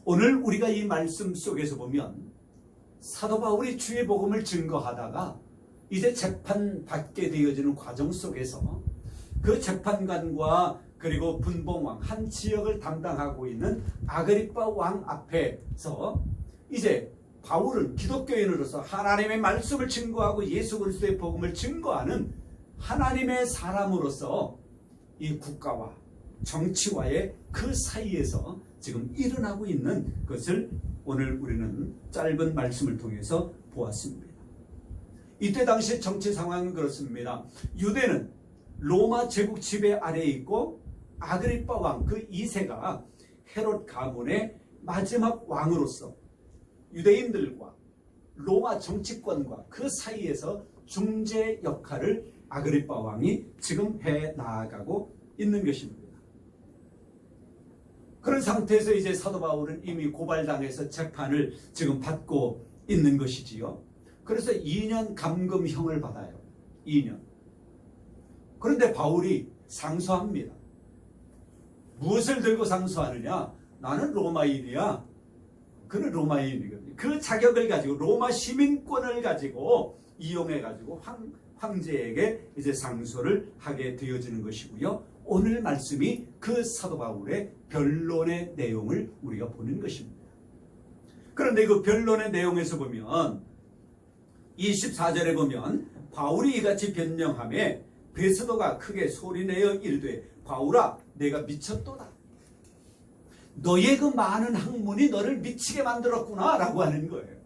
오늘 우리가 이 말씀 속에서 보면 사도 바울이 주의 복음을 증거하다가 이제 재판받게 되어지는 과정 속에서 그 재판관과 그리고 분봉왕 한 지역을 담당하고 있는 아그리빠 왕 앞에서 이제 바울은 기독교인으로서 하나님의 말씀을 증거하고 예수 그리스도의 복음을 증거하는 하나님의 사람으로서 이 국가와 정치와의 그 사이에서 지금 일어나고 있는 것을 오늘 우리는 짧은 말씀을 통해서 보았습니다. 이때 당시 정치 상황은 그렇습니다. 유대는 로마 제국 지배 아래에 있고 아그리빠 왕 그 2세가 헤롯 가문의 마지막 왕으로서 유대인들과 로마 정치권과 그 사이에서 중재 역할을 아그리빠 왕이 지금 해 나아가고 있는 것입니다. 그런 상태에서 이제 사도 바울은 이미 고발당해서 재판을 지금 받고 있는 것이지요. 그래서 2년 감금형을 받아요. 2년. 그런데 바울이 상소합니다. 무엇을 들고 상소하느냐? 나는 로마인이야. 그는 로마인이거든요. 그 자격을 가지고 로마 시민권을 가지고 이용해 가지고 황제에게 이제 상소를 하게 되어지는 것이고요. 오늘 말씀이 그 사도 바울의 변론의 내용을 우리가 보는 것입니다. 그런데 그 변론의 내용에서 보면 24절에 보면 바울이 이같이 변명하매 베스도가 크게 소리내어 이르되 바울아 내가 미쳤도다. 너의 그 많은 학문이 너를 미치게 만들었구나 라고 하는 거예요.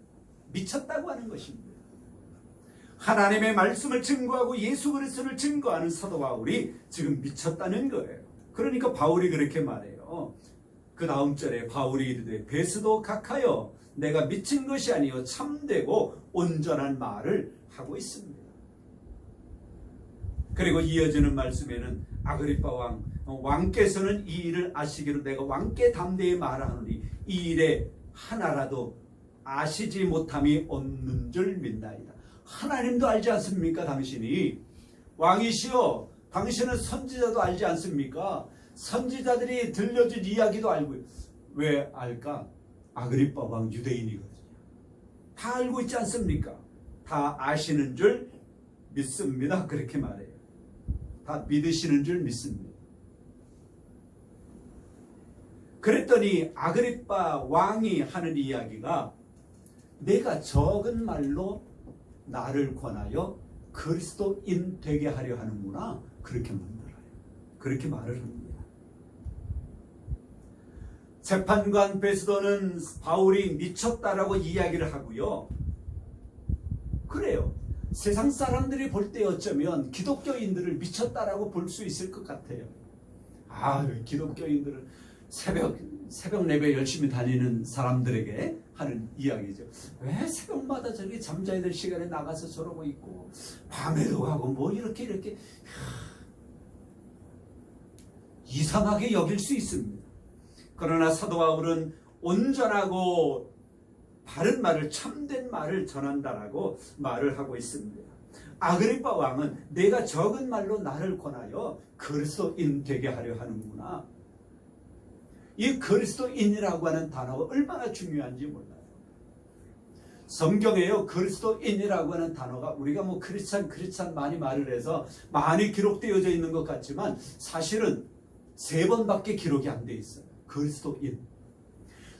미쳤다고 하는 것입니다. 하나님의 말씀을 증거하고 예수 그리스도를 증거하는 사도 바울이 지금 미쳤다는 거예요. 그러니까 바울이 그렇게 말해요. 그 다음 절에 바울이 이르되 베스도 각하여 내가 미친 것이 아니요 참되고 온전한 말을 하고 있습니다. 그리고 이어지는 말씀에는 아그리빠 왕께서는 이 일을 아시기로 내가 왕께 담대히 말하노니 이 일에 하나라도 아시지 못함이 없는 줄 믿나이다. 하나님도 알지 않습니까? 당신이 왕이시여 당신은 선지자도 알지 않습니까? 선지자들이 들려준 이야기도 알고. 왜 알까? 아그리빠 왕 유대인이거든요. 다 알고 있지 않습니까? 다 아시는 줄 믿습니다. 그렇게 말해요. 다 믿으시는 줄 믿습니다. 그랬더니 아그리빠 왕이 하는 이야기가 내가 적은 말로 나를 권하여 그리스도인 되게 하려 하는구나. 그렇게 만들어요. 그렇게 말을 합니다. 재판관 베스도는 바울이 미쳤다라고 이야기를 하고요. 그래요. 세상 사람들이 볼 때 어쩌면 기독교인들을 미쳤다라고 볼 수 있을 것 같아요. 기독교인들은 새벽 예배 열심히 다니는 사람들에게 하는 이야기죠. 왜 새벽마다 저렇게 잠자야 될 시간에 나가서 저러고 있고 밤에도 가고 뭐 이렇게 이상하게 여길 수 있습니다. 그러나 사도 바울은 온전하고 바른 말을 참된 말을 전한다라고 말을 하고 있습니다. 아그리빠 왕은 내가 적은 말로 나를 권하여 그리스도인 되게 하려 하는구나. 이 그리스도인이라고 하는 단어가 얼마나 중요한지 몰라요. 성경에요 그리스도인이라고 하는 단어가 우리가 뭐 크리스찬 많이 말을 해서 많이 기록되어져 있는 것 같지만 사실은 3번밖에 기록이 안 돼 있어요. 그리스도인.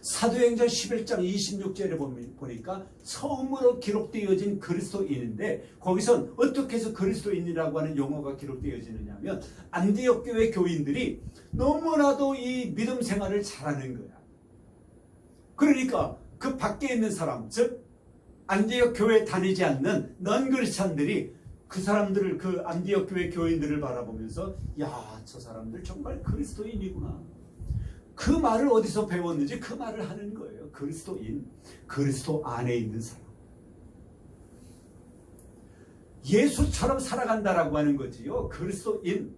사도행전 11장 26절에 보니까 처음으로 기록되어진 그리스도인인데 거기선 어떻게 해서 그리스도인이라고 하는 용어가 기록되어지느냐 하면 안디옥 교회 교인들이 너무나도 이 믿음 생활을 잘하는 거야. 그러니까 그 밖에 있는 사람, 즉 안디옥 교회에 다니지 않는 넌크리스찬들이 그 사람들을 그 안디옥 교회 교인들을 바라보면서 야, 저 사람들 정말 그리스도인이구나. 그 말을 어디서 배웠는지 그 말을 하는 거예요. 그리스도인, 그리스도 안에 있는 사람. 예수처럼 살아간다라고 하는 거지요. 그리스도인.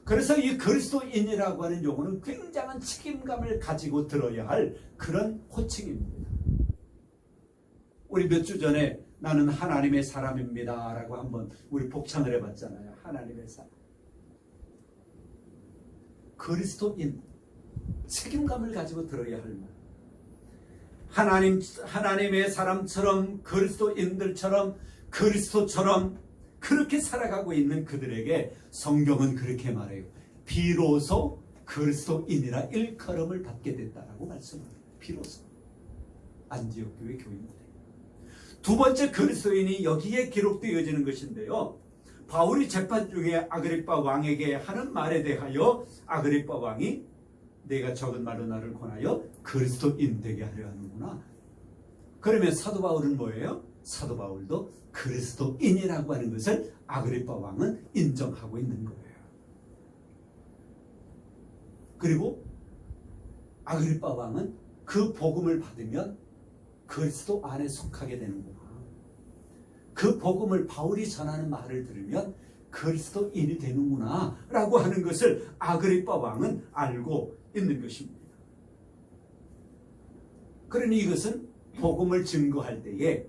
그래서 이 그리스도인이라고 하는 용어는 굉장한 책임감을 가지고 들어야 할 그런 호칭입니다. 우리 몇 주 전에 나는 하나님의 사람입니다 라고 한번 우리 복창을 해봤잖아요. 하나님의 사람. 그리스도인. 책임감을 가지고 들어야 할 말. 하나님의 사람처럼 그리스도인들처럼 그리스도처럼 그렇게 살아가고 있는 그들에게 성경은 그렇게 말해요. 비로소 그리스도인이라 일컬음을 받게 됐다라고 말씀합니다. 비로소. 안디옥 교회 교인들. 두 번째 그리스도인이 여기에 기록되어지는 것인데요. 바울이 재판 중에 아그리빠 왕에게 하는 말에 대하여 아그리빠 왕이 내가 적은 말로 나를 권하여 그리스도인 되게 하려 하는구나. 그러면 사도 바울은 뭐예요? 사도 바울도 그리스도인이라고 하는 것을 아그리빠 왕은 인정하고 있는 거예요. 그리고 아그리빠 왕은 그 복음을 받으면 그리스도 안에 속하게 되는구나. 그 복음을 바울이 전하는 말을 들으면 그리스도인이 되는구나 라고 하는 것을 아그리빠 왕은 알고 있는 것입니다. 그러니 이것은 복음을 증거할 때에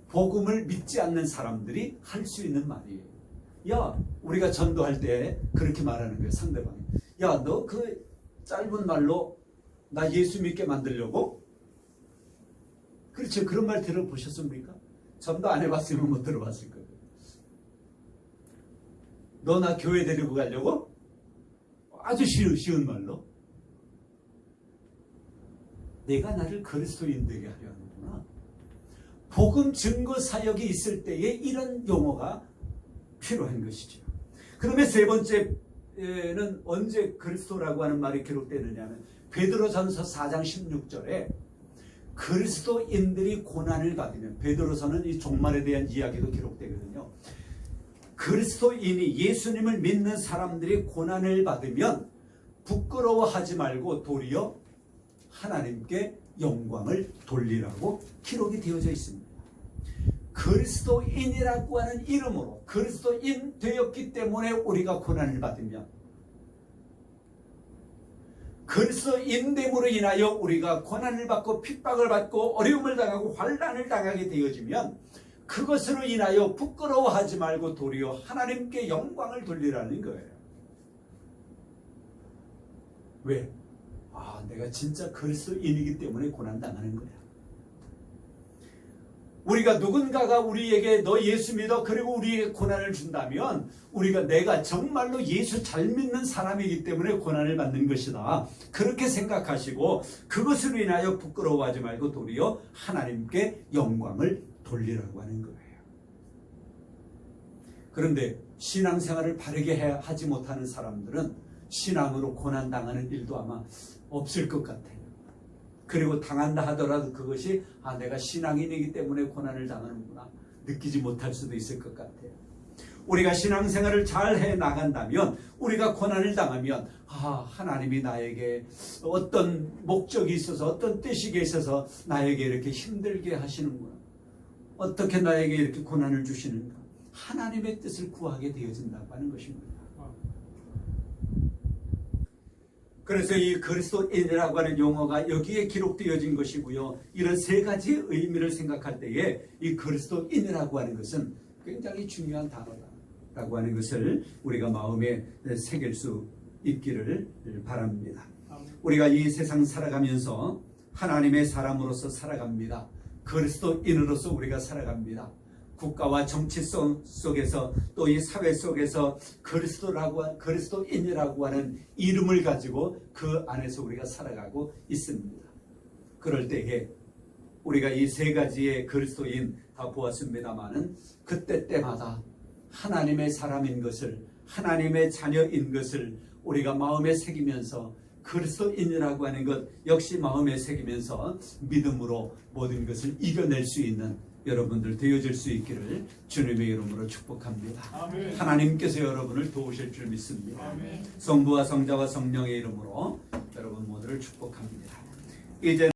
복음을 믿지 않는 사람들이 할 수 있는 말이에요. 야, 우리가 전도할 때 그렇게 말하는 거예요. 상대방이. 야, 너 그 짧은 말로 나 예수 믿게 만들려고? 그렇죠. 그런 말 들어보셨습니까? 전도 안 해봤으면 못 들어봤을 거예요. 너 나 교회 데리고 가려고? 아주 쉬운 말로. 내가 나를 그리스도인 되게 하려 하는구나. 복음 증거 사역이 있을 때에 이런 용어가 필요한 것이죠. 그러면 세 번째는 언제 그리스도라고 하는 말이 기록되느냐면 베드로전서 4장 16절에 그리스도인들이 고난을 받으면, 베드로서는 이 종말에 대한 이야기도 기록되거든요. 그리스도인이 예수님을 믿는 사람들이 고난을 받으면 부끄러워하지 말고 도리어 하나님께 영광을 돌리라고 기록이 되어져 있습니다. 그리스도인이라고 하는 이름으로 그리스도인 되었기 때문에 우리가 고난을 받으면, 그리스도인됨으로 인하여 우리가 고난을 받고 핍박을 받고 어려움을 당하고 환난을 당하게 되어지면 그것으로 인하여 부끄러워하지 말고 도리어 하나님께 영광을 돌리라는 거예요. 왜? 내가 진짜 그리스도인이기 때문에 고난당하는 거야. 우리가 누군가가 우리에게 너 예수 믿어 그리고 우리에게 고난을 준다면 우리가 내가 정말로 예수 잘 믿는 사람이기 때문에 고난을 받는 것이다. 그렇게 생각하시고 그것으로 인하여 부끄러워하지 말고 도리어 하나님께 영광을 돌리라고 하는 거예요. 그런데 신앙생활을 바르게 하지 못하는 사람들은 신앙으로 고난당하는 일도 아마 없을 것 같아요. 그리고 당한다 하더라도 그것이 내가 신앙인이기 때문에 고난을 당하는구나 느끼지 못할 수도 있을 것 같아요. 우리가 신앙생활을 잘 해나간다면 우리가 고난을 당하면 하나님이 나에게 어떤 목적이 있어서 어떤 뜻이 있어서 나에게 이렇게 힘들게 하시는구나. 어떻게 나에게 이렇게 고난을 주시는가. 하나님의 뜻을 구하게 되어진다고 하는 것입니다. 그래서 이 그리스도인이라고 하는 용어가 여기에 기록되어진 것이고요. 이런 세 가지의 의미를 생각할 때에 이 그리스도인이라고 하는 것은 굉장히 중요한 단어다라고 하는 것을 우리가 마음에 새길 수 있기를 바랍니다. 우리가 이 세상 살아가면서 하나님의 사람으로서 살아갑니다. 그리스도인으로서 우리가 살아갑니다. 국가와 정치 속에서 또 이 사회 속에서 그리스도인이라고 하는 이름을 가지고 그 안에서 우리가 살아가고 있습니다. 그럴 때에 우리가 이 세 가지의 그리스도인 다 보았습니다마는 그때 때마다 하나님의 사람인 것을, 하나님의 자녀인 것을 우리가 마음에 새기면서 그리스도인이라고 하는 것 역시 마음에 새기면서 믿음으로 모든 것을 이겨낼 수 있는 여러분들 되어질 수 있기를 주님의 이름으로 축복합니다. 아멘. 하나님께서 여러분을 도우실 줄 믿습니다. 아멘. 성부와 성자와 성령의 이름으로 여러분 모두를 축복합니다. 이제